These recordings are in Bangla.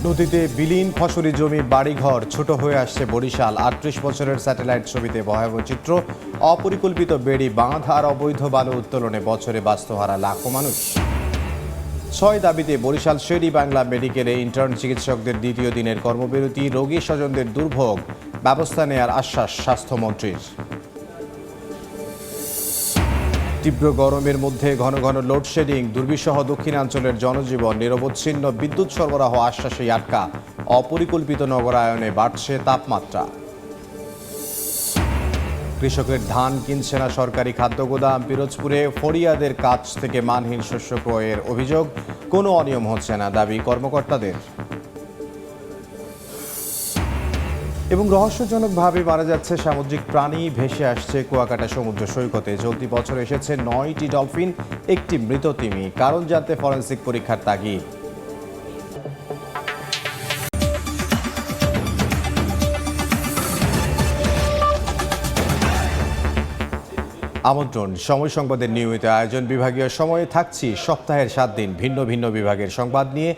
নদীতে বিলীন ফসলি জমি বাড়িঘর ছোট হয়ে আসছে বরিশাল। ৩৮ বছরের স্যাটেলাইট ছবিতে ভয়াবহ চিত্র। অপরিকল্পিত বেড়ি বাঁধ আর অবৈধ বালু উত্তোলনে বছরে বাস্তুহারা লাখো মানুষ। ৬ দাবিতে বরিশাল শেরি বাংলা মেডিকেলে ইন্টার্ন চিকিৎসকদের দ্বিতীয় দিনের কর্মবিরতি। রোগী স্বজনদের দুর্ভোগ, ব্যবস্থা নেয়ার আশ্বাস স্বাস্থ্যমন্ত্রীর। তীব্র গরমের মধ্যে ঘন ঘন লোডশেডিং, দুর্বিষহ দক্ষিণাঞ্চলের জনজীবন। নিরবচ্ছিন্ন বিদ্যুৎ সরবরাহ আশ্বাসেই আটকা। অপরিকল্পিত নগরায়নে বাড়ছে তাপমাত্রা। কৃষকের ধান কিনছে না সরকারি খাদ্য গোদাম। পিরোজপুরে ফরিয়াদের কাছ থেকে মানহীন শস্য ক্রয়ের অভিযোগ। কোনো অনিয়ম হচ্ছে না, দাবি কর্মকর্তাদের। এবং রহস্যজনকভাবে মারা যাচ্ছে সামুদ্রিক প্রাণী। ভেসে আসছে কুয়াকাটা সমুদ্র সৈকতে। চলতি বছর এসেছে ৯টি ডলফিন, একটি মৃত তিমি। কারণ জানতে ফরেনসিক পরীক্ষার তাগিদ। আমন্ত্রণ সময় সংবাদের নিয়মিত আয়োজন। বিভাগীয় সময়ে থাকছি সপ্তাহের 7 দিন ভিন্ন ভিন্ন বিভাগের সংবাদ নিয়ে।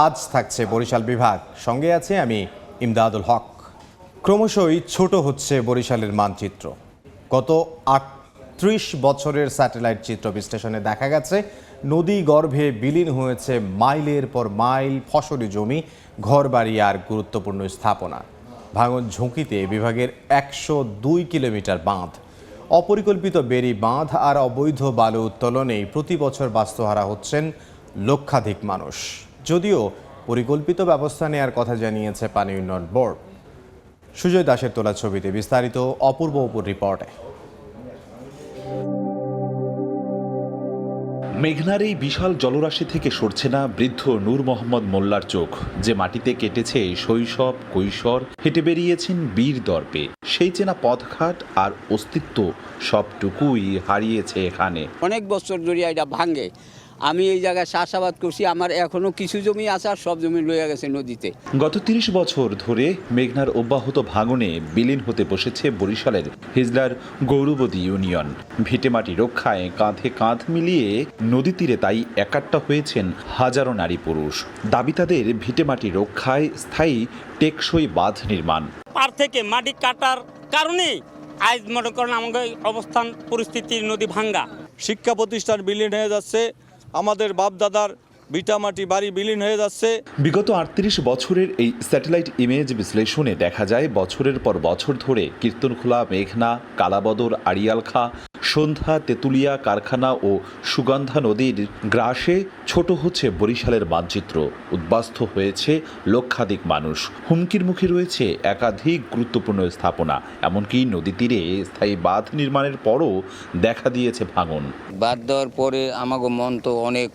আজ থাকছে বরিশাল বিভাগ, সঙ্গে আছে আমি ইমদাদুল হক। ক্রমশই ছোট হচ্ছে বরিশালের মানচিত্র। গত ৩৮ বছরের স্যাটেলাইট চিত্র বিশ্লেষণে দেখা গেছে নদী গর্ভে বিলীন হয়েছে মাইলের পর মাইল ফসলি জমি, ঘরবাড়ি আর গুরুত্বপূর্ণ স্থাপনা। ভাঙন ঝুঁকিতে বিভাগের ১০২ কিলোমিটার বাঁধ। অপরিকল্পিত বেড়ি বাঁধ আর অবৈধ বালু উত্তোলনেই প্রতি বছর বাস্তুহারা হচ্ছেন লক্ষাধিক মানুষ। যদিও পরিকল্পিত ব্যবস্থা নেয়ার কথা জানিয়েছে পানি উন্নয়ন বোর্ড। সুজয় দাসের তোলা ছবিতে বিস্তারিত অপূর্ব অপুর রিপোর্টে। মেঘনার এই বিশাল জলরাশি থেকে সরছে না বৃদ্ধ নূর মোহাম্মদ মোল্লার চোখ, যে মাটিতে কেটেছে শৈশব কৈশোর, হেঁটে বেরিয়েছেন বীর দর্পে। সেই চেনা পথঘাট আর অস্তিত্ব সবটুকুই হারিয়েছে এখানে। অনেক বছর ধরে এটা ভাঙে। আমি এই জায়গায় চাষাবাদ করছি, আমার এখনো কিছু জমি আছে আর সব জমি লইয়া গেছে নদীতে। গত ৩০ বছর ধরে মেঘনার অব্যাহত ভাঙনে বিলীন হতে বসেছে বরিশালের হিজলার গৌরবতী ইউনিয়ন। ভিটেমাটি রক্ষায় কাঁধে কাঁধ মিলিয়ে নদী তীরে তাই একাট্টা হয়েছেন হাজারো নারী পুরুষ। দাবি তাদের ভিটেমাটি রক্ষায় স্থায়ী টেকসই বাঁধ নির্মাণ। পার থেকে মাটি কাটার কারণে আজ মনে করেন আমাদের অবস্থান পরিস্থিতি নদী ভাঙ্গা। শিক্ষা প্রতিষ্ঠান বিলীন হয়ে যাচ্ছে, আমাদের বাপদাদার ভিটামাটি বাড়ি বিলীন হয়ে যাচ্ছে। বিগত ৩৮ বছরের এই স্যাটেলাইট ইমেজ বিশ্লেষণে দেখা যায় বছরের পর বছর ধরে কীর্তনখোলা, মেঘনা, কালাবদর, আড়িয়ালখা, সন্ধ্যা, তেঁতুলিয়া, কারখানা ও সুগন্ধা নদীর গ্রাসে ছোট হচ্ছে বরিশালের মানচিত্র। উদ্বাস্তু হয়েছে লক্ষাধিক মানুষ। হুমকির মুখে রয়েছে একাধিক গুরুত্বপূর্ণ স্থাপনা। এমনকি নদী তীরে স্থায়ী বাঁধ নির্মাণের পরও দেখা দিয়েছে ভাঙন। বাদ দেওয়ার পরে আমাকে মন তো অনেক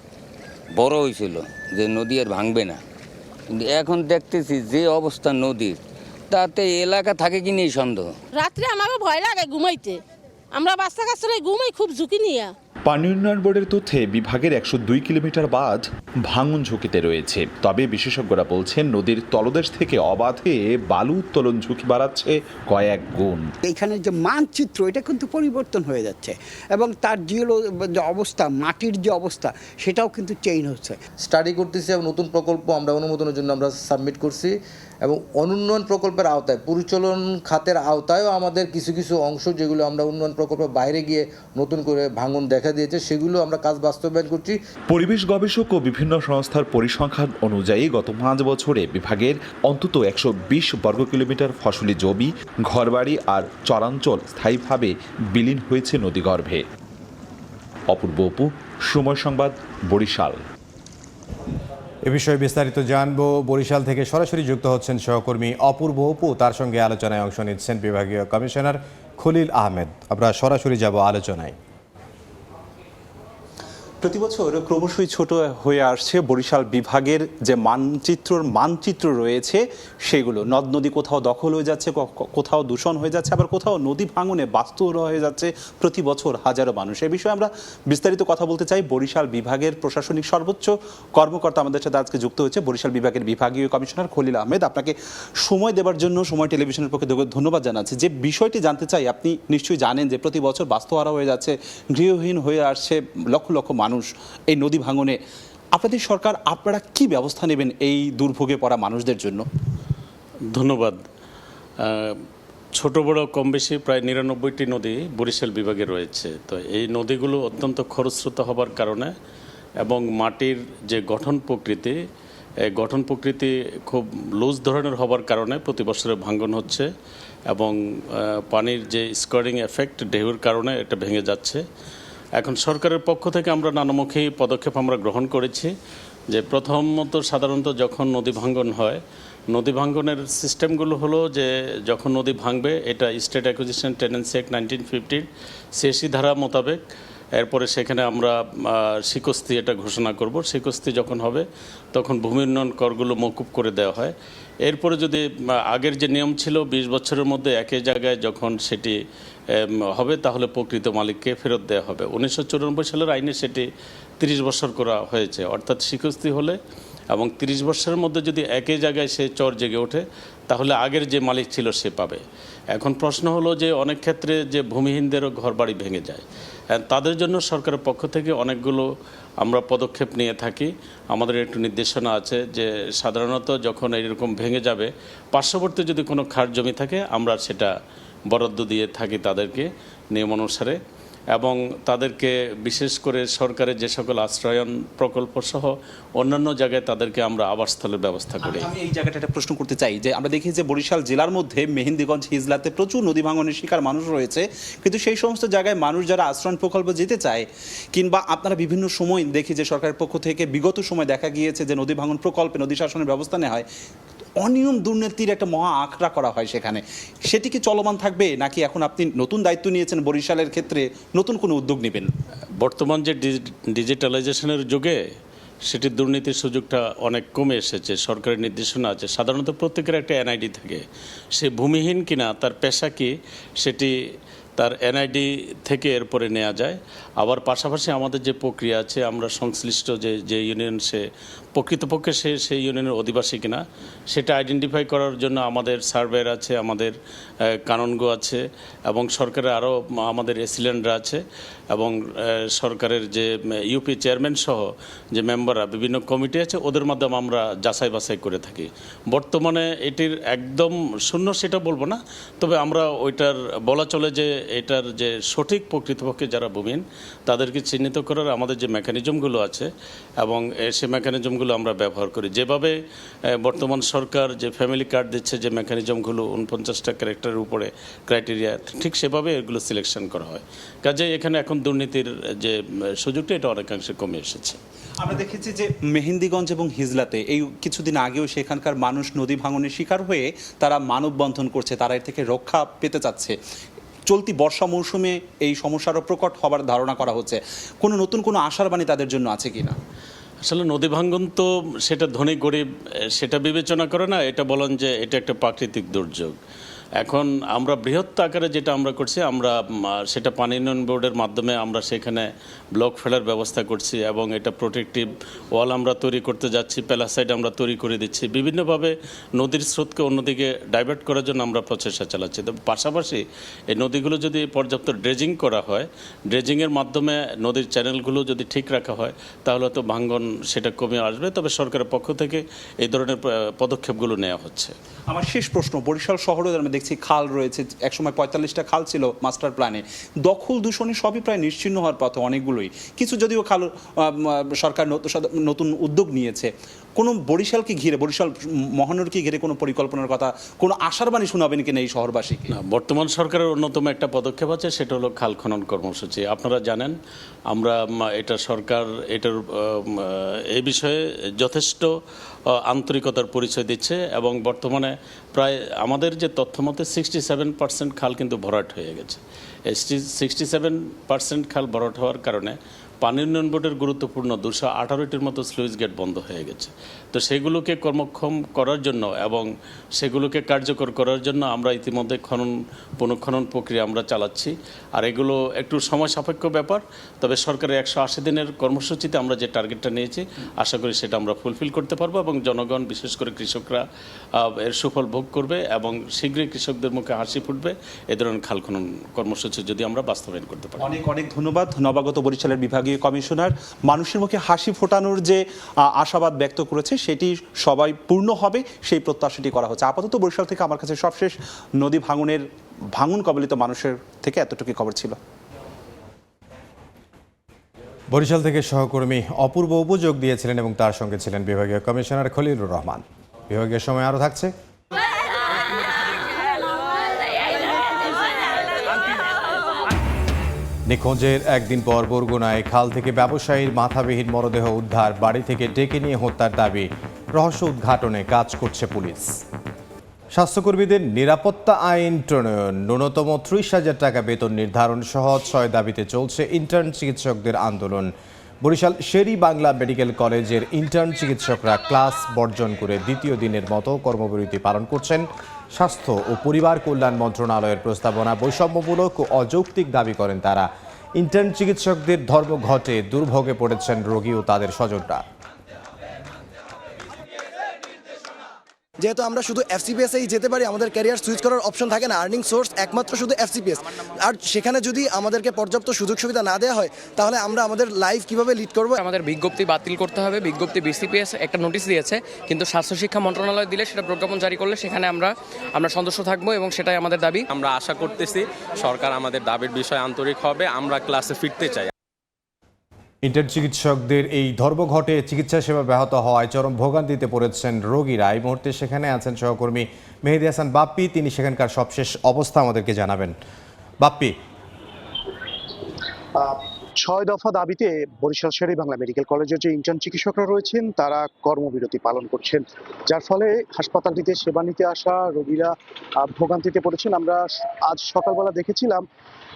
বড় হয়েছিল যে নদী আর ভাঙবে না, কিন্তু এখন দেখতেছি যে অবস্থা নদীর, তাতে এলাকা থাকে কি নেই সন্দেহ। রাত্রে আমাকে ভয় লাগে ঘুমাইতে, আমরা বাচ্চা কাচ্চারা ঘুমাই খুব ঝুঁকি নিয়ে। পানি উন্নয়ন বোর্ডের তথ্যে বিভাগের ১০২ কিলোমিটার বাঁধ ভাঙন ঝুঁকিতে রয়েছে। তবে বিশেষজ্ঞরা বলছেন নদীর তলদেশ থেকে অবাধে বালু উত্তোলন ঝুঁকি বাড়াচ্ছে কয়েক গুণ। এইখানে যে মানচিত্র এটা কিন্তু পরিবর্তন হয়ে যাচ্ছে এবং তার যে অবস্থা, মাটির যে অবস্থা, সেটাও কিন্তু চেঞ্জ হচ্ছে। স্টাডি করতেছি এবং নতুন প্রকল্প আমরা অনুমোদনের জন্য আমরা সাবমিট করছি এবং অনুন্নয়ন প্রকল্পের আওতায়, পরিচালন খাতের আওতায়ও আমাদের কিছু কিছু অংশ যেগুলো আমরা উন্নয়ন প্রকল্পের বাইরে গিয়ে নতুন করে ভাঙন দেখা দিয়েছে, সেগুলো আমরা কাজ বাস্তবায়ন করছি। পরিবেশ গবেষক ও বিভিন্ন সংস্থার পরিসংখ্যান অনুযায়ী গত ৫ বছরে বিভাগের অন্তত ১২০ বর্গ কিলোমিটার ফসলি জমি, ঘরবাড়ি আর চরাঞ্চল স্থায়ীভাবে বিলীন হয়েছে নদীগর্ভে। অপূর্ব অপু, সময় সংবাদ, বরিশাল। এ বিষয়ে বিস্তারিত জানবো। বরিশাল থেকে সরাসরি যুক্ত হচ্ছেন সহকর্মী অপূর্ব অপু। তার সঙ্গে আলোচনায় অংশ নিচ্ছেন বিভাগীয় কমিশনার খলিল আহমেদ। আমরা সরাসরি যাব আলোচনায়। প্রতি বছর ক্রমশই ছোট হয়ে আসছে বরিশাল বিভাগের যে মানচিত্র রয়েছে সেগুলো। নদ নদী কোথাও দখল হয়ে যাচ্ছে, কোথাও দূষণ হয়ে যাচ্ছে, আবার কোথাও নদী ভাঙনে বাস্তুহারা হয়ে যাচ্ছে প্রতি বছর হাজারো মানুষ। এ বিষয়ে আমরা বিস্তারিত কথা বলতে চাই। বরিশাল বিভাগের প্রশাসনিক সর্বোচ্চ কর্মকর্তা আমাদের সাথে আজকে যুক্ত হয়েছে, বরিশাল বিভাগের বিভাগীয় কমিশনার খলিল আহমেদ। আপনাকে সময় দেওয়ার জন্য সময় টেলিভিশনের পক্ষে ধন্যবাদ জানাচ্ছি। যে বিষয়টি জানতে চাই, আপনি নিশ্চয়ই জানেন যে প্রতি বছর বাস্তুহারা হয়ে যাচ্ছে, গৃহহীন হয়ে আসছে লক্ষ লক্ষ মানুষ এই নদী ভাঙনে। আপনাদের সরকার আপনারা কি ব্যবস্থা নেবেন এই দুর্ভোগে পড়া মানুষদের জন্য? ধন্যবাদ। ছোট বড় কম বেশি প্রায় ৯৯টি নদী বরিশাল বিভাগে রয়েছে। তো এই নদীগুলো অত্যন্ত খরস্রোতা হবার কারণে এবং মাটির যে গঠন প্রকৃতি খুব লুজ ধরনের হবার কারণে প্রতি বছরে ভাঙ্গন হচ্ছে এবং পানির যে স্কোয়ারিং এফেক্ট ঢেউর কারণে এটা ভেঙে যাচ্ছে। এখন সরকারের পক্ষ থেকে আমরা নানামুখী পদক্ষেপ আমরা গ্রহণ করেছি। যে প্রথমত সাধারণত যখন নদী ভাঙ্গন হয়, নদী ভাঙ্গনের সিস্টেমগুলো হলো যে যখন নদী ভাঙবে এটা state acquisition tenancy act 1950 CAC ধারা মোতাবেক এরপরে সেখানে আমরা শিকস্তি এটা ঘোষণা করব। শিকস্তি যখন হবে তখন ভূমি উন্নয়ন করগুলো মকুব করে দেওয়া হয়। এরপরে যদি আগের যে নিয়ম ছিল 20 বছরের মধ্যে একই জায়গায় যখন সেটি হবে তাহলে প্রকৃত মালিককে ফেরত দেওয়া হবে। 1994 সালের আইনে সেটি 30 বছর করা হয়েছে। অর্থাৎ শিকস্তি হলে এবং 30 বছরের মধ্যে যদি একই জায়গায় সে চর জেগে ওঠে তাহলে আগের যে মালিক ছিল সে পাবে। এখন প্রশ্ন হলো যে অনেক ক্ষেত্রে যে ভূমিহীনদেরও ঘরবাড়ি ভেঙে যায়, তাদের জন্য সরকারের পক্ষ থেকে অনেকগুলো আমরা পদক্ষেপ নিয়ে থাকি। আমাদের একটু নির্দেশনা আছে যে সাধারণত যখন এরকম ভেঙে যাবে পার্শ্ববর্তী যদি কোনো খাস জমি থাকে আমরা সেটা বরাদ্দ দিয়ে থাকি তাদেরকে নিয়ম অনুসারে, এবং তাদেরকে বিশেষ করে সরকারের যে সকল আশ্রয়ন প্রকল্প সহ অন্যান্য জায়গায় তাদেরকে আমরা আবাসস্থলের ব্যবস্থা করি। আমি এই জায়গাটা একটা প্রশ্ন করতে চাই যে আমরা দেখি যে বরিশাল জেলার মধ্যে মেহেন্দিগঞ্জ, হিজলাতে প্রচুর নদী ভাঙনের শিকার মানুষ রয়েছে, কিন্তু সেই সমস্ত জায়গায় মানুষ যারা আশ্রয়ন প্রকল্প যেতে চায় কিংবা আপনারা বিভিন্ন সময় দেখি যে সরকারের পক্ষ থেকে বিগত সময় দেখা গিয়েছে যে নদী ভাঙন প্রকল্পে নদী শাসনের ব্যবস্থা নেওয়া হয়, অনিয়ম দুর্নীতির একটা মহা আঁকড়া করা হয় সেখানে। সেটি কি চলমান থাকবে নাকি এখন আপনি নতুন দায়িত্ব নিয়েছেন বরিশালের ক্ষেত্রে নতুন কোনো উদ্যোগ নেবেন? বর্তমান যে ডিজিটালাইজেশনের যুগে সেটির দুর্নীতির সুযোগটা অনেক কমে এসেছে। সরকারের নির্দেশনা আছে সাধারণত প্রত্যেকের একটা এনআইডি থাকে, সে ভূমিহীন কিনা তার পেশা কি সেটি তার এনআইডি থেকে এরপরে নেওয়া যায়। আবার পাশাপাশি আমাদের যে প্রক্রিয়া আছে আমরা সংশ্লিষ্ট যে ইউনিয়ন সে প্রকৃতপক্ষে সেই ইউনিয়নের অধিবাসী কিনা সেটা আইডেন্টিফাই করার জন্য আমাদের সার্ভেয়ার আছে, আমাদের কানুনগো আছে এবং সরকারের আরও আমাদের এসিলেন্টরা আছে এবং সরকারের যে ইউপি চেয়ারম্যান সহ যে মেম্বাররা বিভিন্ন কমিটি আছে ওদের মাধ্যমে আমরা যাচাই বাছাই করে থাকি। বর্তমানে এটির একদম শূন্য সেটা বলবো না, তবে আমরা ওইটার বলা চলে যে এটার যে সঠিক প্রকৃতপক্ষে যারা ভূমিহীন তাদেরকে চিহ্নিত করার আমাদের যে মেকানিজমগুলো আছে এবং সেই মেকানিজমগুলো আমরা ব্যবহার করি। যেভাবে বর্তমান সরকার যে ফ্যামিলি কার্ড দিচ্ছে যে মেকানিজমগুলো 49টা ক্যারেক্টারের উপরে ক্রাইটেরিয়া, ঠিক সেভাবে এগুলো সিলেকশন করা হয়। কাজে এখানে এখন দুর্নীতির যে সুযোগটা এটা অনেকাংশে কমে এসেছে। আমরা দেখেছি যে মেহেন্দিগঞ্জ এবং হিজলাতে এই কিছুদিন আগেও সেখানকার মানুষ নদী ভাঙনের শিকার হয়ে তারা মানববন্ধন করছে, তারা এর থেকে রক্ষা পেতে চাচ্ছে। চলতি বর্ষা মৌসুমে এই সমস্যারও প্রকট হবার ধারণা করা হচ্ছে। নতুন কোনো আশার বাণী তাদের জন্য আছে কি না? আসলে নদী ভাঙ্গন তো সেটা ধনী গরিব সেটা বিবেচনা করে না, এটা বলেন যে এটা একটা প্রাকৃতিক দুর্যোগ। এখন আমরা বৃহৎ আকারে যেটা আমরা করছি আমরা সেটা পানি উন্নয়ন বোর্ডের মাধ্যমে আমরা সেখানে ব্লক ফেলার ব্যবস্থা করছি এবং এটা প্রোটেক্টিভ ওয়াল আমরা তৈরি করতে যাচ্ছি, প্যালাসাইড আমরা তৈরি করে দিচ্ছি। বিভিন্নভাবে নদীর স্রোতকে অন্যদিকে ডাইভার্ট করার জন্য আমরা প্রচেষ্টা চালাচ্ছি। তো পাশাপাশি এই নদীগুলো যদি পর্যাপ্ত ড্রেজিং করা হয়, ড্রেজিংয়ের মাধ্যমে নদীর চ্যানেলগুলো যদি ঠিক রাখা হয় তাহলে তো ভাঙ্গন সেটা কমে আসবে। তবে সরকারের পক্ষ থেকে এই ধরনের পদক্ষেপগুলো নেওয়া হচ্ছে। আমার শেষ প্রশ্ন, বরিশাল শহরে আমরা দেখছি খাল রয়েছে, একসময় 45টা খাল ছিল মাস্টার প্ল্যানে, দখল দূষণে সবই প্রায় নিশ্চিহ্ন হওয়ার পথে অনেকগুলোই। কিছু যদিও খাল সরকার নতুন উদ্যোগ নিয়েছে, কোনো বরিশালকে ঘিরে, বরিশাল মহানগরকে ঘিরে কোনো পরিকল্পনার কথা, কোনো আশার বাণী শোনাবেন কিনা এই শহরবাসীকে? বর্তমান সরকারের অন্যতম একটা পদক্ষেপ আছে, সেটা হলো খাল খনন কর্মসূচি। আপনারা জানেন আমরা এটা সরকার এটার এই বিষয়ে যথেষ্ট আন্তরিকতার পরিচয় দিচ্ছে এবং বর্তমানে প্রায় আমাদের যে তথ্য মতে 67% খাল কিন্তু ভরাট হয়ে গেছে। এই 67% খাল ভরাট হওয়ার কারণে পানি উন্নয়ন বোর্ডের গুরুত্বপূর্ণ 218টির মতো স্লুইস গেট বন্ধ হয়ে গেছে। তো সেগুলোকে কর্মক্ষম করার জন্য এবং সেগুলোকে কার্যকর করার জন্য আমরা ইতিমধ্যে পুনঃখনন প্রক্রিয়া আমরা চালাচ্ছি। আর এগুলো একটু সময় সাপেক্ষ ব্যাপার, তবে সরকারের 180 দিনের কর্মসূচিতে আমরা যে টার্গেটটা নিয়েছি আশা করি সেটা আমরা ফুলফিল করতে পারবো এবং জনগণ বিশেষ করে কৃষকরা এর সুফল ভোগ করবে এবং শীঘ্রই কৃষকদের মুখে হাসি ফুটবে এই ধরনের খাল খনন কর্মসূচি যদি আমরা বাস্তবায়ন করতে পারি। অনেক অনেক ধন্যবাদ। নবাগত বরিশালের বিভাগীয় বিভাগীয় কমিশনার মানুষের মুখে হাসি ফোটানোর যে আশাবাদ ব্যক্ত করেছে সেটি সবাই পূর্ণ হবে, সেই প্রত্যাশাটি করা হচ্ছে। আপাতত বরিশাল থেকে আমার কাছে সবশেষ নদী ভাঙন কবলিত মানুষের থেকে এতটুকু খবর ছিল। বরিশাল থেকে সহকর্মী অপূর্ব উপযোগ দিয়েছিলেন এবং তার সঙ্গে ছিলেন বিভাগীয় কমিশনার খলিলুর রহমান। বিভাগীয় সময় আরও থাকছে। নিখোঁজের একদিন পর বরগুনায় খাল থেকে ব্যবসায়ীর মাথাবিহীন মরদেহ উদ্ধার, বাড়ি থেকে ডেকে নিয়ে হত্যার দাবি, রহস্য উদ্ঘাটনে কাজ করছে পুলিশ। স্বাস্থ্যকর্মীদের নিরাপত্তা আইন প্রণয়ন, ন্যূনতম 30,000 টাকা বেতন নির্ধারণ সহ 6 দাবিতে চলছে ইন্টার্ন চিকিৎসকদের আন্দোলন। বরিশাল শেরি বাংলা মেডিকেল কলেজের ইন্টার্ন চিকিৎসকরা ক্লাস বর্জন করে দ্বিতীয় দিনের মতো কর্মবিরতি পালন করছেন। স্বাস্থ্য ও পরিবার কল্যাণ মন্ত্রণালয়ের প্রস্তাবনা বৈষম্যমূলক ও অযৌক্তিক দাবি করেন তারা। ইন্টার্ন চিকিৎসকদের ধর্মঘটে দুর্ভোগে পড়েছেন রোগী ও তাদের স্বজনরা। যেহেতু আমরা শুধু এফসিপিএসেই যেতে পারি, আমাদের ক্যারিয়ার সুইচ করার অপশন থাকে না, আর্নিং সোর্স একমাত্র শুধু এফসিপিএস। আর সেখানে যদি আমাদেরকে পর্যাপ্ত সুযোগ সুবিধা না দেওয়া হয় তাহলে আমরা আমাদের লাইফ কিভাবে লিড করব? আমাদের বিজ্ঞপ্তি বাতিল করতে হবে। বিজ্ঞপ্তি বিসিপিএস একটা নোটিশ দিয়েছে, কিন্তু স্বাস্থ্য শিক্ষা মন্ত্রণালয় দিলে সেটা প্রজ্ঞাপন জারি করলে সেখানে আমরা সদস্য থাকবো এবং সেটাই আমাদের দাবি। আমরা আশা করতেছি সরকার আমাদের দাবির বিষয়ে আন্তরিক হবে, আমরা ক্লাসে ফিরতে চাই। ইন্টার্ন চিকিৎসকদের এই ধর্মঘটে চিকিৎসা সেবা ব্যাহত হওয়ায় চরম ভোগান্তিতে পড়েছেন রোগীরা। এই মুহূর্তে সেখানে আছেন সহকর্মী মেহেদী হাসান বাপ্পি, তিনি সেখানকার সবশেষ অবস্থা আমাদেরকে জানাবেন। বাপ্পি, 6 দফা দাবিতে বরিশাল শেরি বাংলা মেডিকেল কলেজের যে ইন্টার্ন চিকিৎসকরা রয়েছেন তারা কর্মবিরতি পালন করছেন, যার ফলে হাসপাতালটিতে সেবা নিতে আসা রোগীরা ভোগান্তিতে পড়েছেন। আমরা আজ সকালবেলা দেখেছিলাম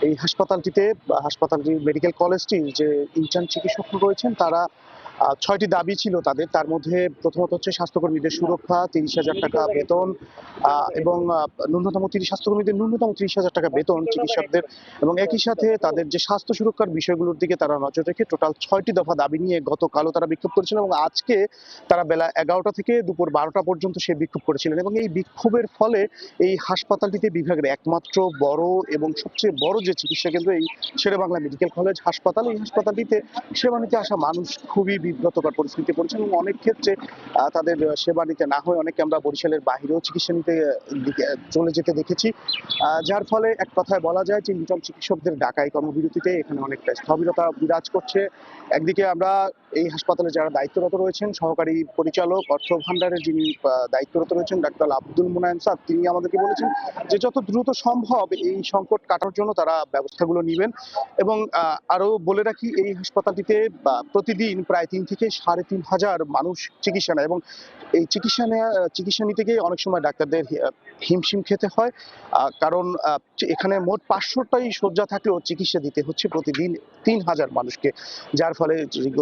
এই হাসপাতালটির মেডিকেল কলেজটির যে ইন্টার্ন চিকিৎসকরা রয়েছেন তারা 6টি দাবি ছিল তাদের। তার মধ্যে প্রথমত হচ্ছে স্বাস্থ্যকর্মীদের সুরক্ষা, 30,000 টাকা বেতন এবং স্বাস্থ্যকর্মীদের ন্যূনতম 30,000 টাকা বেতন চিকিৎসকদের, এবং একই সাথে তাদের যে স্বাস্থ্য সুরক্ষার বিষয়গুলোর দিকে তারা নজর রেখে টোটাল 6টি দফা দাবি নিয়ে গতকালও তারা বিক্ষোভ করেছিলেন এবং আজকে তারা বেলা 11টা থেকে দুপুর 12টা পর্যন্ত সে বিক্ষোভ করেছিলেন। এবং এই বিক্ষোভের ফলে এই হাসপাতালটিতে বিভাগের একমাত্র বড় এবং সবচেয়ে বড় যে চিকিৎসা কেন্দ্র এই শেরে বাংলা মেডিকেল কলেজ হাসপাতাল, এই হাসপাতালটিতে সেবা নিতে আসা মানুষ খুবই বিব্রতকর পরিস্থিতি পড়েছেন এবং অনেক ক্ষেত্রে তাদের সেবা নিতে না হয় অনেকে আমরা বরিশালের বাইরেও চিকিৎসা নিতে চলে যেতে দেখেছি, যার ফলে এক কথায় বলা যায় যে ইন্টার্ন চিকিৎসকদের ঢাকায় কর্মবিরতিতে এখানে অনেকটা স্থবিরতা বিরাজ করছে। একদিকে আমরা এই হাসপাতালে যারা দায়িত্বরত রয়েছেন, সহকারী পরিচালক অর্থ ভান্ডারের যিনি দায়িত্বরত রয়েছেন ডাক্তার আব্দুল মুনায়েম স্যার, তিনি আমাদেরকে বলেছেন যে যত দ্রুত সম্ভব এই সংকট কাটার জন্য তারা ব্যবস্থাগুলো নেবেন। এবং আরো বলে রাখি এই হাসপাতালটিতে প্রতিদিন প্রায় 3 থেকে 3,500 মানুষ চিকিৎসা নেয় এবং এই চিকিৎসা নিতে গিয়ে অনেক সময় ডাক্তারদের হিমশিম খেতে হয়, কারণ এখানে মোট 500টাই শয্যা থাকলেও চিকিৎসা দিতে হচ্ছে প্রতিদিন 3,000 মানুষকে, যার ফলে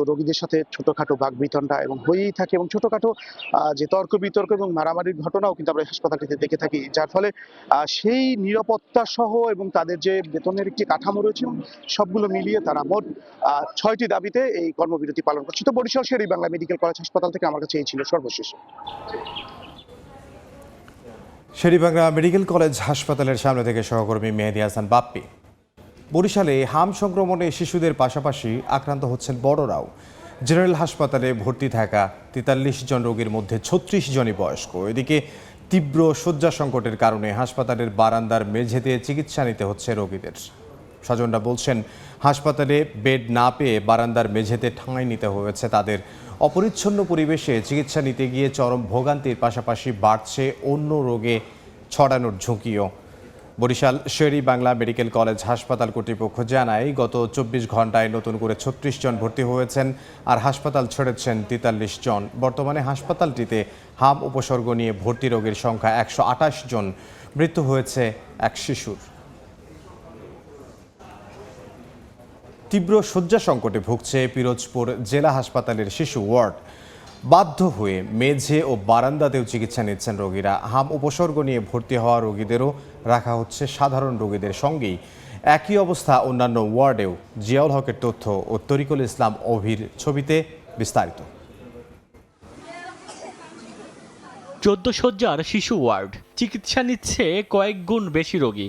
রোগীদের সাথে ছোটখাটো বাকবিতণ্ডা এবং হয়েই থাকে এবং ছোটখাটো যে তর্ক বিতর্ক এবং মারামারির ঘটনাও কিন্তু আমরা হাসপাতালটিতে দেখে থাকি, যার ফলে সেই নিরাপত্তা সহ এবং তাদের যে বেতনের একটি কাঠামো রয়েছে সবগুলো মিলিয়ে তারা মোট 6টি দাবিতে এই কর্মবিরতি পালন করছে। তো বরিশাল শেরি বাংলা মেডিকেল কলেজ হাসপাতাল থেকে আমার কাছে এই ছিল সর্বশেষ। শেরেবাংলা মেডিকেল কলেজ হাসপাতালের সামনে থেকে সহকর্মী মেহেদী হাসান বাপ্পি। বরিশালে হাম সংক্রমণে শিশুদের পাশাপাশি আক্রান্ত হচ্ছেন বড়রাও। জেনারেল হাসপাতালে ভর্তি থাকা 43 জন রোগীর মধ্যে 36 জনই বয়স্ক। এদিকে তীব্র শয্যা সংকটের কারণে হাসপাতালের বারান্দার মেঝেতে চিকিৎসা নিতে হচ্ছে রোগীদের। স্বজনরা বলছেন হাসপাতালে বেড না পেয়ে বারান্দার মেঝেতে ঠাঁই নিতে হয়েছে তাদের। অপরিচ্ছন্ন পরিবেশে চিকিৎসা নিতে গিয়ে চরম ভোগান্তির পাশাপাশি বাড়ছে অন্য রোগে ছড়ানোর ঝুঁকিও। বরিশাল শেরি বাংলা মেডিকেল কলেজ হাসপাতাল কর্তৃপক্ষ জানায় গত 24 ঘন্টায় নতুন করে 36 জন ভর্তি হয়েছেন আর হাসপাতাল ছেড়েছেন 43 জন। বর্তমানে হাসপাতালটিতে হাম উপসর্গ নিয়ে ভর্তি রোগীর সংখ্যা 128 জন। মৃত্যু হয়েছে এক শিশুর। তীব্র শয্যা সংকটে ভুগছে পিরোজপুর জেলা হাসপাতালের শিশু ওয়ার্ড। বাধ্য হয়ে মেঝে ও বারান্দাতেও চিকিৎসা নিচ্ছেন রোগীরা। হাম উপসর্গ নিয়ে ভর্তি হওয়া রোগীদেরও রাখা হচ্ছে সাধারণ রোগীদের সঙ্গেই। একই অবস্থা অন্যান্য ওয়ার্ডেও। জিয়াউল হকের তথ্য ও তরিকুল ইসলাম অভির ছবিতে বিস্তারিত। 14 শয্যার শিশু ওয়ার্ড, চিকিৎসা নিচ্ছে কয়েক গুণ বেশি রোগী।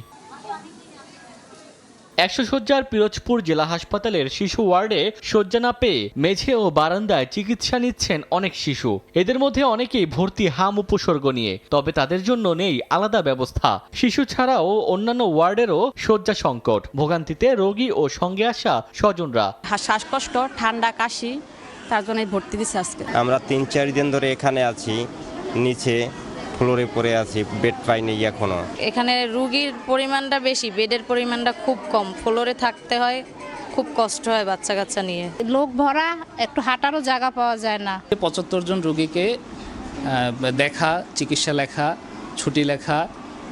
100 শয্যার পিরোজপুর জেলা হাসপাতালের শিশু ওয়ার্ডে শয্যা না পেয়ে মেঝে ও বারান্দায় চিকিৎসা নিচ্ছেন অনেক শিশু। এদের মধ্যে অনেকেই ভর্তি হাম উপসর্গ নিয়ে, তবে তাদের জন্য নেই আলাদা ব্যবস্থা। শিশু ছাড়াও অন্যান্য ওয়ার্ডেরও শয্যা সংকট, ভোগান্তিতে রোগী ও সঙ্গে আসা স্বজনরা। শ্বাসকষ্ট, ঠান্ডা, কাশি, তার জন্য ভর্তি দিচ্ছে আজকে। আমরা 3-4 দিন ধরে এখানে আছি, নিচে ফ্লোরে পড়ে আছি, বেড পাইনি এখনো। এখানে রোগীর পরিমাণটা বেশি, বেডের পরিমাণটা খুব কম, ফ্লোরে থাকতে হয়, খুব কষ্ট হয় বাচ্চা কাচ্চা নিয়ে। লোক ভরা, একটু হাঁটারও জায়গা পাওয়া যায় না। 75 জন রোগীকে দেখা, চিকিৎসা লেখা, ছুটি লেখা,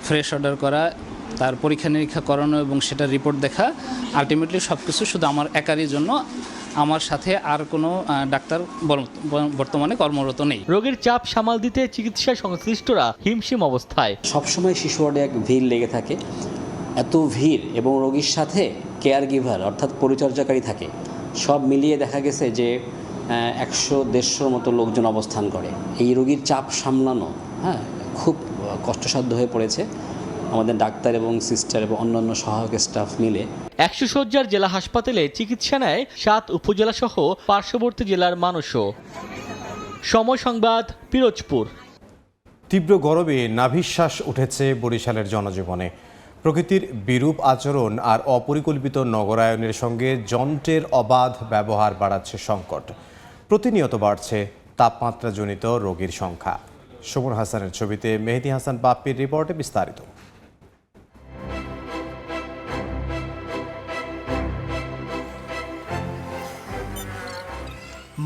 ফ্রেশ অর্ডার করা, তার পরীক্ষা নিরীক্ষা করানো এবং সেটা রিপোর্ট দেখা, আলটিমেটলি সব কিছু শুধু আমার একারই জন্য। আমার সাথে আর কোনো ডাক্তার বর্তমানে কর্মরত নেই। রোগীর চাপ সামাল দিতে চিকিৎসা সংশ্লিষ্টরা হিমশিম অবস্থায়। সবসময় শিশু ওয়ার্ডে এক ভিড় লেগে থাকে, এত ভিড় এবং রোগীর সাথে কেয়ার গিভার অর্থাৎ পরিচর্যাকারী থাকে, সব মিলিয়ে দেখা গেছে যে 100-150 মতো লোকজন অবস্থান করে। এই রোগীর চাপ সামলানো খুব কষ্টসাধ্য হয়ে পড়েছে আমাদের ডাক্তার এবং সিস্টার এবং অন্যান্য সহায়ক স্টাফ মিলে। 100 শয্যার জেলা হাসপাতালে চিকিৎসা নেয় 7 উপজেলা সহ পার্শ্ববর্তী জেলার মানুষও। সময় সংবাদ, পিরোজপুর। তীব্র গরমে নাভিশ্বাস উঠেছে বরিশালের জনজীবনে। প্রকৃতির বিরূপ আচরণ আর অপরিকল্পিত নগরায়নের সঙ্গে যন্ত্রের অবাধ ব্যবহার বাড়াচ্ছে সংকট। প্রতিনিয়ত বাড়ছে তাপমাত্রাজনিত রোগীর সংখ্যা। সুমন হাসানের ছবিতে মেহেদী হাসান বাপ্পির রিপোর্টে বিস্তারিত।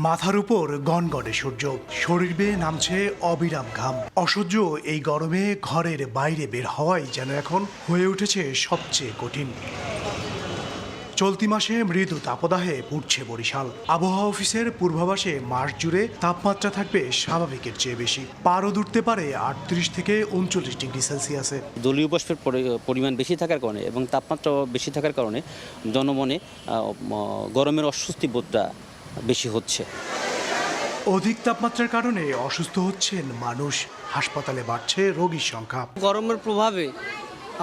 মাথার উপর গনগনে সূর্য, শরীর বেয়ে নামছে অবিরাম ঘাম। অসহ্য এই গরমে ঘরের বাইরে বের হওয়াই যেন এখন হয়ে উঠেছে সবচেয়ে কঠিন। চলতি মাসে মৃদু তাপদাহে পুড়ছে বরিশাল। আবহাওয়া অফিসের পূর্বাভাসে মাস জুড়ে তাপমাত্রা থাকবে স্বাভাবিকের চেয়ে বেশি, পারদ উঠতে পারে 38 থেকে 39 ডিগ্রি সেলসিয়াসে। জলীয় বাষ্পের পরিমাণ বেশি থাকার কারণে এবং তাপমাত্রা বেশি থাকার কারণে জনমনে গরমের অস্বস্তি বোধটা বেশি হচ্ছে। অধিক তাপমাত্রার কারণে অসুস্থ হচ্ছেন মানুষ, হাসপাতালে বাড়ছে রোগীর সংখ্যা। গরমের প্রভাবে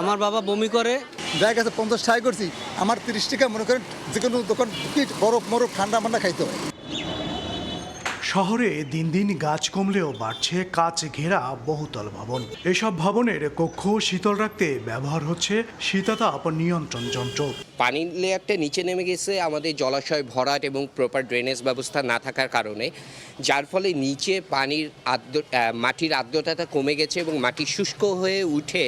আমার বাবা বমি করে, দেখা গেছে 50-60 করছি, আমার 30 টাকা মনে করেন যে কোনো দোকান বরফ মরফ ঠান্ডা মান্ডা খাইতে হয়। শহরে দিন দিন গাছ কমলেও বাড়ছে কাচ ঘেরা বহুতল ভবন। এসব ভবনের কক্ষ শীতল রাখতে ব্যবহার হচ্ছে শীতাতাপ নিয়ন্ত্রণ যন্ত্র। পানির লেয়ারটা নিচে নেমে গেছে আমাদের জলাশয় ভরাট এবং প্রপার ড্রেনেজ ব্যবস্থা না থাকার কারণে, যার ফলে নিচে পানির মাটির আর্দ্রতাটা কমে গেছে এবং মাটি শুষ্ক হয়ে উঠে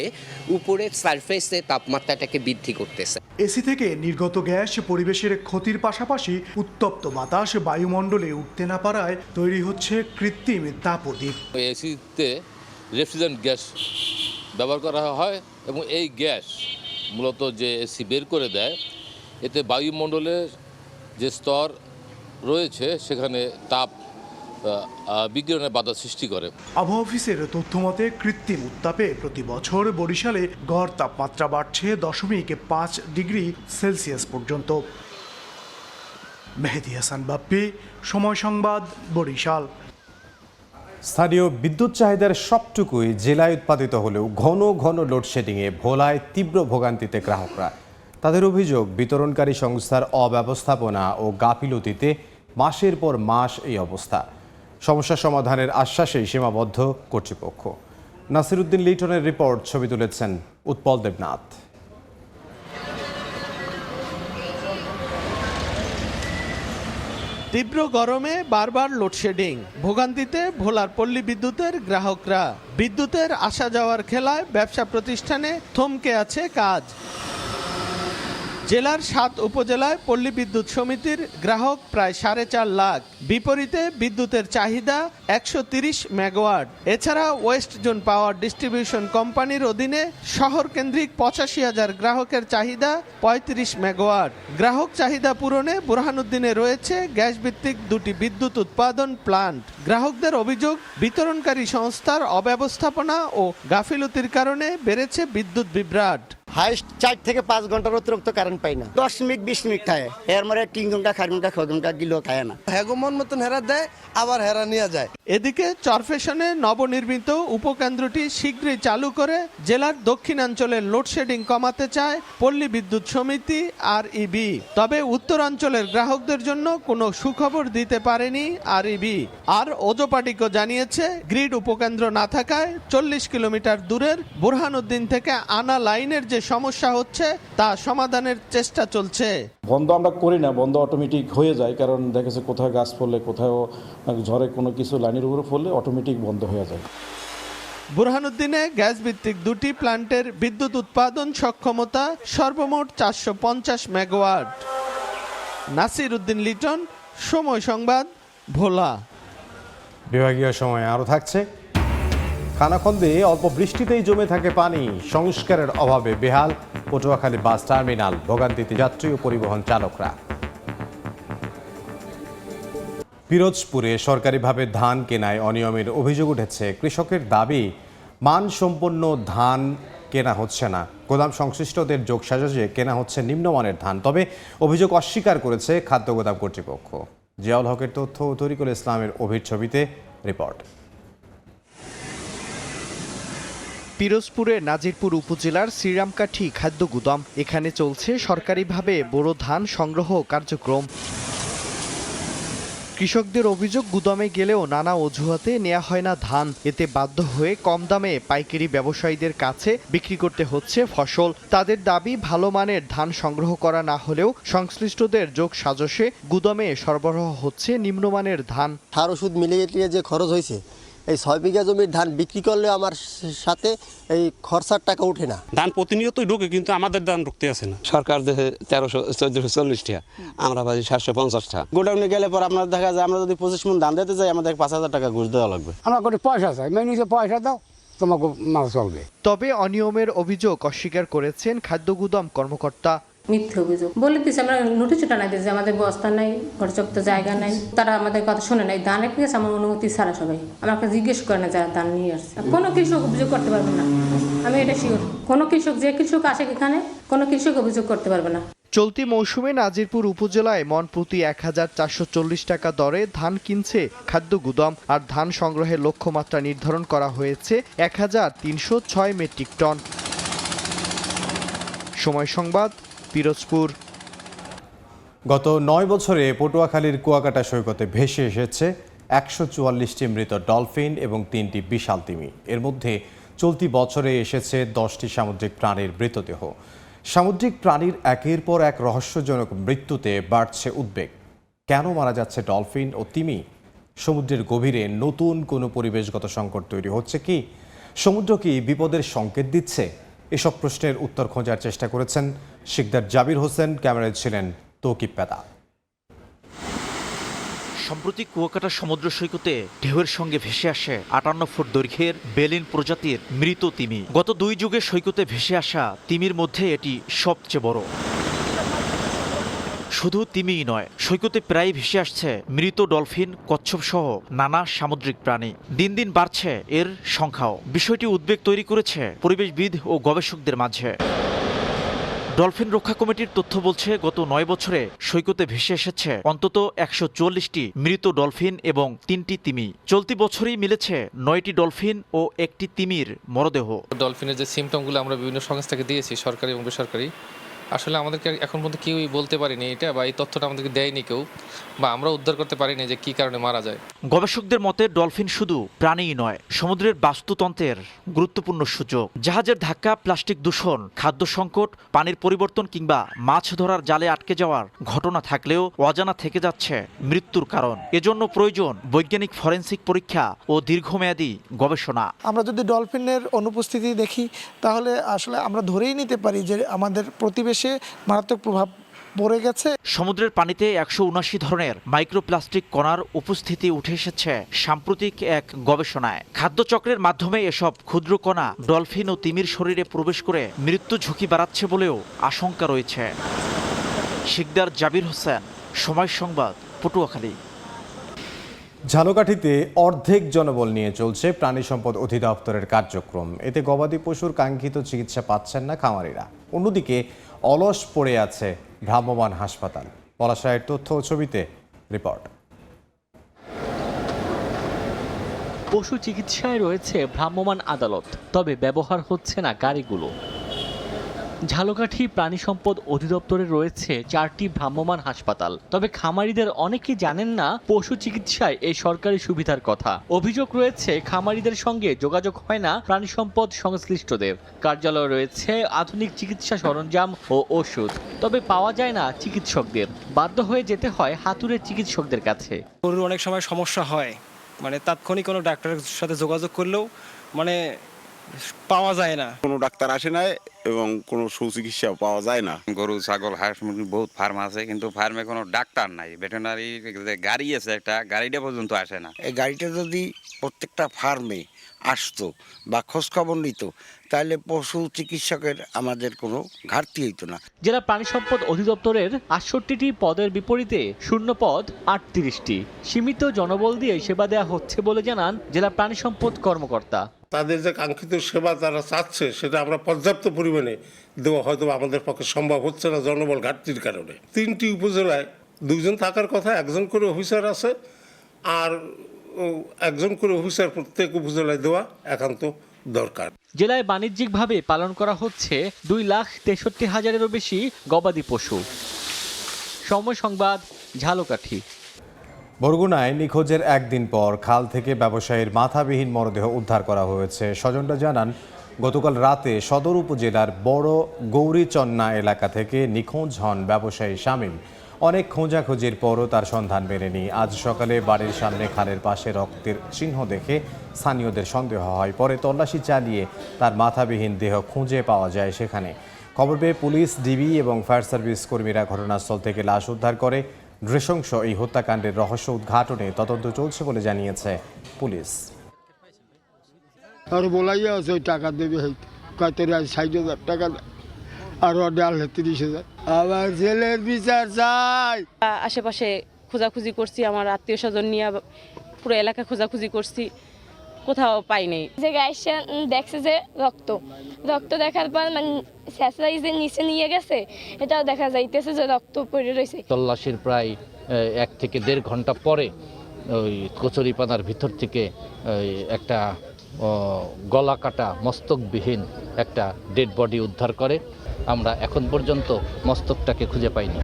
উপরের সারফেসে তাপমাত্রাটাকে বৃদ্ধি করতেছে। এসি থেকে নির্গত গ্যাস পরিবেশের ক্ষতির পাশাপাশি উত্তপ্ত বাতাস বায়ুমণ্ডলে উঠতে না পারায় তৈরি হচ্ছে কৃত্রিম তাপদ্বীপ। এসিতে রেফ্রিজারেন্ট গ্যাস ব্যবহার করা হয় এবং এই গ্যাস মূলত যে এসি বের করে দেয়, এতে বায়ুমণ্ডলের যে স্তর রয়েছে সেখানে তাপ বিকিরণের বাধা সৃষ্টি করে। আবহাওয়া অফিসের তথ্য মতে কৃত্রিম উত্তাপে প্রতি বছর বরিশালে গড় তাপমাত্রা বাড়ছে 0.5 ডিগ্রি সেলসিয়াস পর্যন্ত। মেহেদী হাসান বাপ্পি, সময় সংবাদ, বরিশাল। স্থানীয় বিদ্যুৎ চাহিদার সবটুকুই জেলায় উৎপাদিত হলেও ঘন ঘন লোডশেডিংয়ে ভোলায় তীব্র ভোগান্তিতে গ্রাহকরা। তাদের অভিযোগ, বিতরণকারী সংস্থার অব্যবস্থাপনা ও গাফিলতিতে মাসের পর মাস এই অবস্থা। সমস্যা সমাধানের আশ্বাসেই সীমাবদ্ধ কর্তৃপক্ষ। নাসিরউদ্দিন লিটনের রিপোর্ট, ছবি তুলেছেন উৎপল দেবনাথ। তীব্র গরমে বারবার লোডশেডিং, ভোগান্তিতে ভোলার পল্লী বিদ্যুতের গ্রাহকরা। বিদ্যুতের আসা যাওয়ার খেলায় ব্যবসা প্রতিষ্ঠানে থমকে আছে কাজ। জেলার 7 উপজেলায় পল্লী বিদ্যুৎ সমিতির গ্রাহক প্রায় 4.5 লাখ। বিপরীতে বিদ্যুতের চাহিদা 130 মেগাওয়াট। এছাড়া ওয়েস্ট জোন পাওয়ার ডিস্ট্রিবিউশন কোম্পানির অধীনে শহর কেন্দ্রিক 85,000 গ্রাহকের চাহিদা 35 মেগাওয়াট। গ্রাহক চাহিদা পূরণে বুরহানুদ্দিনে রয়েছে গ্যাস ভিত্তিক 2টি বিদ্যুৎ উৎপাদন প্লান্ট। গ্রাহকদের অভিযোগ, বিতরণকারী সংস্থার অব্যবস্থাপনা ও গাফিলতির কারণে বেড়েছে বিদ্যুৎ বিভ্রাট। হাইস্ট 4 থেকে 5 ঘন্টার অতিরিক্ত কারেন্ট পাই না। 10 মিনিট 20 মিনিট খায়, এর মধ্যে 3 ঘন্টা 4 ঘন্টা 6 ঘন্টা গিলো খায় না। হেগমন মতন হেরা দেয়, আবার হেরা নিয়ে যায়। এদিকে চরফ্যাশনে নবনির্মিত উপকেন্দ্রটি শীঘ্রই চালু করে জেলার দক্ষিণাঞ্চলের লোডশেডিং কমাতে চায় পল্লী বিদ্যুৎ সমিতি REB। তবে উত্তরাঞ্চলের গ্রাহকদের জন্য কোনো সুখবর দিতে পারেনি REB। আর ওজোপাটিকো জানিয়েছে গ্রিড উপকেন্দ্র না থাকায় 40 কিলোমিটার দূরের বুরহানুদ্দিন থেকে আনা লাইনের যে সমস্যা হচ্ছে তা সমাধানের চেষ্টা চলছে। বন্ধ আমরা করি না, বন্ধ অটোমেটিক হয়ে যায়, কারণ দেখেছে কোথাও গাছ পড়লে, কোথাও ঝড়ে কোনো কিছু লাইনের উপরে পড়লে অটোমেটিক বন্ধ হয়ে যায়। বুরহানুদ্দিনে গ্যাস ভিত্তিক 2টি প্ল্যান্টের বিদ্যুৎ উৎপাদন সক্ষমতা সর্বমোট 450 মেগাওয়াট। নাসির উদ্দিন লিটন, সময় সংবাদ, ভোলা। বিভাগীয় সময় আরও থাকছে। খানাখন্দে অল্প বৃষ্টিতেই জমে থাকে পানি, সংস্কারের অভাবে বেহাল পটুয়াখালী বাস টার্মিনাল, ভোগান্তিতে যাত্রী ও পরিবহন চালকরা। পিরোজপুরে সরকারিভাবে ধান কেনায় অনিয়মের অভিযোগ উঠেছে। কৃষকের দাবি, মানসম্পন্ন ধান কেনা হচ্ছে না, গোদাম সংশ্লিষ্টদের যোগসাজশে কেনা হচ্ছে নিম্নমানের ধান। তবে অভিযোগ অস্বীকার করেছে খাদ্য গোদাম কর্তৃপক্ষ। জিয়াউল হকের তথ্য, তরিকুল ইসলামের অভির ছবিতে রিপোর্ট। পিরোজপুরে নাজিরপুর উপজেলার শ্রীরামকাঠি খাদ্য গুদাম, এখানে চলছে সরকারিভাবে বোরো ধান সংগ্রহ কার্যক্রম। কৃষকদের অভিযোগ, গুদামে গেলেও নানা অজুহাতে নেওয়া হয় না ধান, এতে বাধ্য হয়ে কম দামে পাইকারি ব্যবসায়ীদের কাছে বিক্রি করতে হচ্ছে ফসল। তাদের দাবি, ভালো মানের ধান সংগ্রহ করা না হলেও সংশ্লিষ্টদের যোগ সাজশে গুদামে সরবরাহ হচ্ছে নিম্নমানের ধান। সার ওষুধ মিলিয়ে যে খরচ হয়েছে, এই 6 বিঘা জমির ধান বিক্রি করলে আমার সাথে এই খরচার টাকা ওঠে না। ধান প্রতিনিয়তই ঢুকে, কিন্তু আমাদের ধান ঢুকতে আসে না। সরকার দেশে 1340 টাকা, আমরা পাচ্ছি 750 টাকা। গোডাউনে গেলে পর আপনার দেখা যায় আমরা যদি 25 মণ ধান দিতে যাই, আমাদের 5000 টাকা ঘুষ দেওয়া লাগবে। আমরা করে পয়সা চাই, মেনুতে পয়সা দাও, তোমাকে মাল চলবে। তবে অনিয়মের অভিযোগ অস্বীকার করেছেন খাদ্য গুদাম কর্মকর্তা। মিথ্যে অভিযোগ বলে দিচ্ছে, আমরা নোটিশ টানাই দিয়েছি, আমাদের বস্তা নাই, পর্যাপ্ত জায়গা নাই, তারা আমাদের কথা শুনে নাই। ধান রেখে গেছে আমার অনুমতি ছাড়া, সবাই আমাকে জিজ্ঞেস করে না যারা ধান নিয়ে আসছে। কোনো কৃষক অভিযোগ করতে পারবে না, আমি এটা শিওর। কোনো কৃষক, যে কৃষক আসে এখানে, কোনো কৃষক অভিযোগ করতে পারবে না। চলতি মৌসুমে নাজিরপুর উপজেলায় মন প্রতি 1440 টাকা দরে ধান কিনছে খাদ্য গুদাম। আর ধান সংগ্রহের লক্ষ্যমাত্রা নির্ধারণ করা হয়েছে 1306 মেট্রিক টন। সময় সংবাদ, পিরোজপুর। গত 9 বছরে পটুয়াখালীর কুয়াকাটা সৈকতে ভেসে এসেছে 144টি মৃত ডলফিন এবং 3টি বিশাল তিমি। এর মধ্যে চলতি বছরে এসেছে 10টি সামুদ্রিক প্রাণীর মৃতদেহ। সামুদ্রিক প্রাণীর একের পর এক রহস্যজনক মৃত্যুতে বাড়ছে উদ্বেগ। কেন মারা যাচ্ছে ডলফিন ও তিমি? সমুদ্রের গভীরে নতুন কোনো পরিবেশগত সংকট তৈরি হচ্ছে কি? সমুদ্র কি বিপদের সংকেত দিচ্ছে? এসব প্রশ্নের উত্তর খোঁজার চেষ্টা করেছেন শিকদার জাবির হোসেন, ক্যামেরায় ছিলেন তৌকিব পেদা। সম্প্রতি কুয়াকাটা সমুদ্র সৈকতে ঢেউয়ের সঙ্গে ভেসে আসে 58 ফুট দৈর্ঘ্যের বেলিন প্রজাতির মৃত তিমি। গত 2 যুগে সৈকতে ভেসে আসা তিমির মধ্যে এটি সবচেয়ে বড়। শুধু তিমিই নয়, সৈকতে প্রায় ভেসে আসছে মৃত ডলফিন, কচ্ছপ সহ নানা সামুদ্রিক প্রাণী। দিন দিন বাড়ছে এর সংখ্যাও। বিষয়টি উদ্বেগ তৈরি করেছে পরিবেশবিদ ও গবেষকদের মাঝে। ডলফিন রক্ষা কমিটির তথ্য বলছে, গত 9 বছরে সৈকতে ভেসে এসেছে অন্তত 144টি মৃত ডলফিন এবং 3টি তিমি। চলতি বছরই মিলেছে 9টি ডলফিন ও 1টি তিমির মরদেহ। ডলফিনের যে সিমটমগুলো আমরা বিভিন্ন সংস্থাকে দিয়েছি, সরকারি এবং বেসরকারি, আসলে আমাদেরকে এখন পর্যন্ত কেউই বলতে পারেনি এটা, বা এই তথ্যটা আমাদেরকে দেয়নি কেউ, বা আমরা উদ্ধার করতে পারিনি যে কি কারণে মারা যায়। গবেষকদের মতে ডলফিন শুধু প্রাণীই নয়, সমুদ্রের বাস্তুতন্ত্রের গুরুত্বপূর্ণ সূচক। জাহাজের ধাক্কা, প্লাস্টিক দূষণ, খাদ্য সংকট, পানির পরিবর্তন কিংবা মাছ ধরার জালে আটকে যাওয়ার ঘটনা থাকলেও অজানা থেকে যাচ্ছে মৃত্যুর কারণ। এজন্য প্রয়োজন বৈজ্ঞানিক ফরেনসিক পরীক্ষা ও দীর্ঘমেয়াদী গবেষণা। আমরা যদি ডলফিনের অনুপস্থিতি দেখি, তাহলে আসলে আমরা ধরেই নিতে পারি যে আমাদের প্রতিবেশে মারাত্মক প্রভাব পড়ে গেছে। সমুদ্রের পানিতে 179 ধরনের মাইক্রোপ্লাস্টিক কণার উপস্থিতি উঠে এসেছে সাম্প্রতিক এক গবেষণায়। খাদ্যচক্রের মাধ্যমে এসব ক্ষুদ্র কণা ডলফিন ও তিমির শরীরে প্রবেশ করে মৃত্যু ঝুঁকি বাড়াচ্ছে বলেও আশঙ্কা রয়েছে। শিকদার জাবির হোসেন, সময় সংবাদ, পটুয়াখালী। ঝালকাঠিতে অর্ধেক জনবল নিয়ে চলছে প্রাণী সম্পদ অধিদপ্তরের কার্যক্রম। এতে গবাদি পশুর কাঙ্ক্ষিত চিকিৎসা পাচ্ছেন না খামারিরা। অন্যদিকে অলস পড়ে আছে ভ্রাম্যমাণ হাসপাতাল। পলাশ রায়ের তথ্য ও ছবিতে রিপোর্ট। পশু চিকিৎসায় রয়েছে ভ্রাম্যমাণ আদালত, তবে ব্যবহার হচ্ছে না গাড়িগুলো। ঝালকাঠি প্রাণী সম্পদ অধিদপ্তরে রয়েছে 4টি ভ্রাম্যমাণ হাসপাতাল, তবে খামারিদের অনেকেই জানেন না পশু চিকিৎসায় এই সরকারি সুবিধার কথা। অভিযোগ রয়েছে খামারিদের সঙ্গে যোগাযোগ হয় না প্রাণী সম্পদ সংশ্লিষ্টদের। কার্যালয় রয়েছে আধুনিক চিকিৎসা সরঞ্জাম ও ওষুধ, তবে পাওয়া যায় না চিকিৎসকদের। বাধ্য হয়ে যেতে হয় হাতুড়ে চিকিৎসকদের কাছে। গরুর অনেক সময় সমস্যা হয়, মানে তাৎক্ষণিক কোনো ডাক্তারের সাথে যোগাযোগ করলেও মানে পাওয়া যায় না, কোনো ডাক্তার আসে না এবং কোনো সুচিকিৎসাও পাওয়া যায় না। গরু ছাগল হাঁস মুরগি বহুত ফার্ম আছে, কিন্তু ফার্মে কোনো ডাক্তার নাই। ভেটেরিনারি গাড়ি আছে, একটা গাড়িটা পর্যন্ত আসে না। এই গাড়িটা যদি প্রত্যেকটা ফার্মে আসতো বা খোঁজখবর নিত, তাহলে পশু চিকিৎসকের আমাদের কোনো ঘাটতি হইতো না। জেলা প্রাণী সম্পদ অধিদপ্তরের 68টি পদের বিপরীতে শূন্য পদ 38টি। সীমিত জনবল দিয়ে সেবা দেওয়া হচ্ছে বলে জানান জেলা প্রাণী সম্পদ কর্মকর্তা। তাদের যে কাঙ্ক্ষিত সেবা তারা চাচ্ছে সেটা আমরা পর্যাপ্ত পরিমাণে দেওয়া হয়তো আমাদের পক্ষে সম্ভব হচ্ছে না জনবল ঘাটতির কারণে। 3টি উপজেলায় 2 জন থাকার কথা, 1 জন করে অফিসার আছে, আর 1 জন করে অফিসার প্রত্যেক উপজেলায় দেওয়া একান্ত দরকার। জেলায় বাণিজ্যিকভাবে পালন করা হচ্ছে 2,63,000-এরও বেশি গবাদি পশু। সময় সংবাদ, ঝালকাঠি। বরগুনায় নিখোঁজের একদিন পর খাল থেকে ব্যবসায়ীর মাথাবিহীন মরদেহ উদ্ধার করা হয়েছে। স্বজনরা জানান, গতকাল রাতে সদর উপজেলার বড় গৌরীচন্না এলাকা থেকে নিখোঁজ হন ব্যবসায়ী শামীম। অনেক খোঁজাখুঁজির পরও তার সন্ধান মেলেনি। আজ সকালে বাড়ির সামনে খালের পাশে রক্তের চিহ্ন দেখে স্থানীয়দের সন্দেহ হয়। পরে তল্লাশি চালিয়ে তার মাথাবিহীন দেহ খুঁজে পাওয়া যায় সেখানে। খবর পেয়ে পুলিশ, ডিবি এবং ফায়ার সার্ভিস কর্মীরা ঘটনাস্থল থেকে লাশ উদ্ধার করে। নৃশংস এই হত্যাকাণ্ডের রহস্য উদ্ঘাটনে তদন্ত চলছে বলে জানিয়েছে পুলিশ। আর বলাইয়া আছে ওই টাকা দেবে, 60,000 টাকা আর 30,000। আমার ছেলের বিচার চাই। আশেপাশে খোঁজাখুঁজি করছি, আমার আত্মীয় স্বজন নিয়ে পুরো এলাকা খোঁজাখুঁজি করছি, কোথাও পাই নাই। যে গাইছে দেখছে যে রক্ত দেখার পর মানে যে নিচে নিয়ে গেছে, এটাও দেখা যাইতেছে যে রক্ত পড়ে রয়েছে। তল্লাশির প্রায় 1 থেকে 1.5 ঘন্টা পরে ওই কচুরিপানার ভিতর থেকে একটা গলা কাটা মস্তকবিহীন একটা ডেড বডি উদ্ধার করে। আমরা এখন পর্যন্ত মস্তকটাকে খুঁজে পাইনি।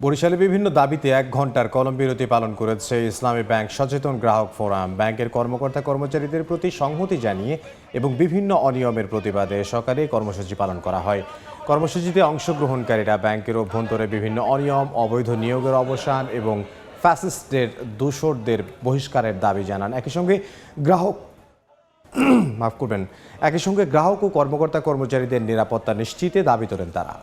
বরিশালে বিভিন্ন দাবিতে 1 ঘন্টার কলমবিরতি পালন করেছে ইসলামী ব্যাংক সচেতন গ্রাহক ফোরাম। ব্যাংকের কর্মকর্তা কর্মচারীদের প্রতি সংহতি জানিয়ে এবং বিভিন্ন অনিয়মের প্রতিবাদে সকালে কর্মসূচি পালন করা হয়। কর্মসূচিতে অংশগ্রহণকারীরা ব্যাংকের অভ্যন্তরে বিভিন্ন অনিয়ম, অবৈধ নিয়োগের অবসান এবং ফ্যাসিস্টদের দোসরদের বহিষ্কারের দাবি জানান। একই সঙ্গে গ্রাহক ও কর্মকর্তা কর্মচারীদের নিরাপত্তা নিশ্চিতে দাবি তোলেন তারা।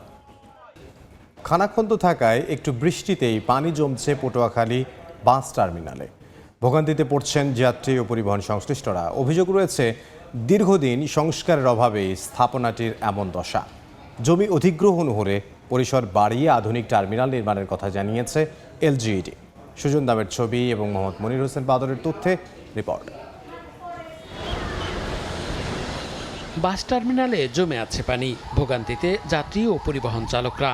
খানাখন্দ থাকায় একটু বৃষ্টিতেই পানি জমছে পটুয়াখালী বাস টার্মিনালে। ভোগান্তিতে পড়ছেন যাত্রী ও পরিবহন সংশ্লিষ্টরা। অভিযোগ রয়েছে, দীর্ঘদিন সংস্কারের অভাবেই স্থাপনাটির এমন দশা। জমি অধিগ্রহণ হলে পরিসর বাড়িয়ে আধুনিক টার্মিনাল নির্মাণের কথা জানিয়েছে এলজিইডি। সুজন দামের ছবি এবং মোহাম্মদ মনির হোসেন বাদরের তথ্যে রিপোর্ট। বাস টার্মিনালে জমে আছে পানি, ভোগান্তিতে যাত্রী ও পরিবহন চালকরা।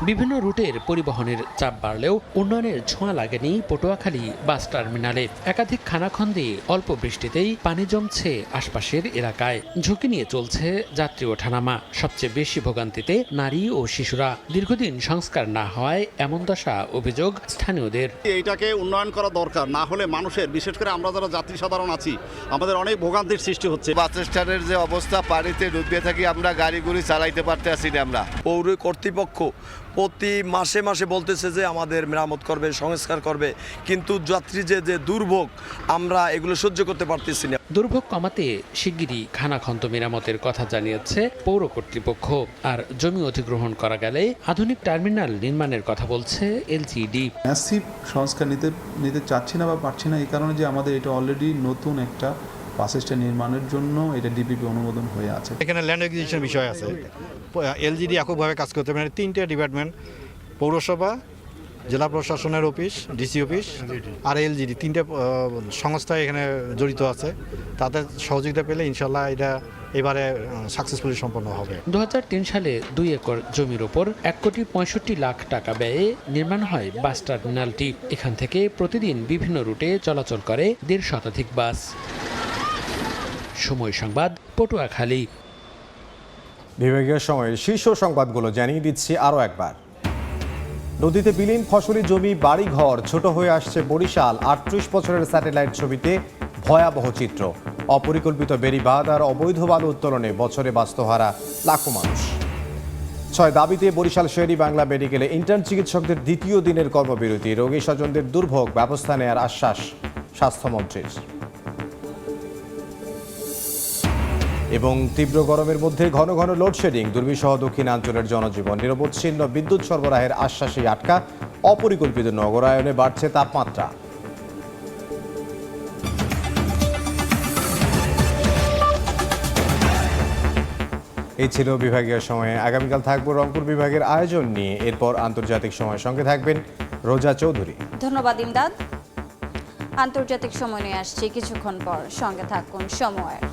বিভিন্ন রুটের পরিবহনের চাপ বাড়লেও উন্নয়নের ছোঁয়া লাগেনি পটুয়াখালী বাস টার্মিনালে। একাধিক খানাখন্দে অল্প বৃষ্টিতেই পানি জমছে আশপাশের এলাকায়। ঝুঁকি নিয়ে চলছে যাত্রী ওঠানামা। সবচেয়ে বেশি ভোগান্তিতে নারী ও শিশুরা। দীর্ঘদিন সংস্কার না হওয়ায় এমন দশা অভিযোগ স্থানীয়দের। এইটাকে উন্নয়ন করা দরকার, না হলে মানুষের, বিশেষ করে আমরা যারা যাত্রী সাধারণ আছি, আমাদের অনেক ভোগান্তির সৃষ্টি হচ্ছে। বাস স্ট্যান্ডের যে অবস্থা, পানিতে ডুবিয়ে থাকি, আমরা গাড়িগুলি চালাইতে পারতে আসি না। আমরা পৌর কর্তৃপক্ষ প্রতি মাসে মাসে বলতেছে যে আমাদের মেরামত করবে, সংস্কার করবে, কিন্তু যাত্রী যে দুর্ভোগ, আমরা এগুলো সহ্য করতে পারতেছি না। দুর্ভোগ কমাতে শিগগিরই খানাখন্দ মেরামতের কথা জানিয়েছে পৌর কর্তৃপক্ষ। আর জমি অধিগ্রহণ করা গেলে আধুনিক টার্মিনাল নির্মাণের কথা বলছে এলজিইডি। ম্যাসিভ সংস্কার নিতে চাচ্ছি না বা পারছি না, এই কারণে যে আমাদের এটা অলরেডি নতুন একটা বাস স্ট্যান্ড নির্মাণের জন্য এটা ডিপিপি অনুমোদন হয়ে আছে। এখানে ল্যান্ড একুইজিশন বিষয় আছে। এলজিডি এককভাবে কাজ করতে পারে, 3টে ডিপার্টমেন্ট, পৌরসভা, জেলা প্রশাসনের অফিস, ডিসি অফিস আর এলজিডি, তিনটে সংস্থা এখানে জড়িত আছে। তাদের সহযোগিতা পেলে ইনশাল্লাহ এটা এবারে সাকসেসফুলি সম্পন্ন হবে। 2003 সালে 2 একর জমির ওপর 1,65,00,000 টাকা ব্যয়ে নির্মাণ হয় বাস টার্মিনালটি। এখান থেকে প্রতিদিন বিভিন্ন রুটে চলাচল করে 1.5 শতাধিক বাস। সময় সংবাদ, পটুয়াখালী। বিভাগীয় সময়ের শীর্ষ সংবাদগুলো জানিয়ে দিচ্ছি আরও একবার। নদীতে বিলীন ফসলি জমি, বাড়িঘর ছোট হয়ে আসছে বরিশাল। 38 বছরের স্যাটেলাইট ছবিতে ভয়াবহ চিত্র। অপরিকল্পিত বেড়িবাঁধ আর অবৈধ বালু উত্তোলনে বছরে বাস্তুহারা লাখো মানুষ। 6 দাবিতে বরিশাল শের-ই বাংলা মেডিকেলে ইন্টার্ন চিকিৎসকদের দ্বিতীয় দিনের কর্মবিরতি। রোগী স্বজনদের দুর্ভোগ, ব্যবস্থা নেওয়ার আশ্বাস স্বাস্থ্যমন্ত্রীর। এবং তীব্র গরমের মধ্যে ঘন ঘন লোডশেডিং, দুর্বিষহ দক্ষিণাঞ্চলের জনজীবন। নিরবচ্ছিন্ন বিদ্যুৎ সরবরাহের আশ্বাসেই আটকা। অপরিকল্পিত নগরায়নে বাড়ছে তাপমাত্রা। এই ছিল বিভাগীয় সময়ে। আগামীকাল থাকবো রংপুর বিভাগের আয়োজন নিয়ে। এরপর আন্তর্জাতিক সময়ের সঙ্গে থাকবেন রোজা চৌধুরী। ধন্যবাদ ইমদাদ। আন্তর্জাতিক সময় নিয়ে আসছি কিছুক্ষণ পর, সঙ্গে থাকুন সময়ের।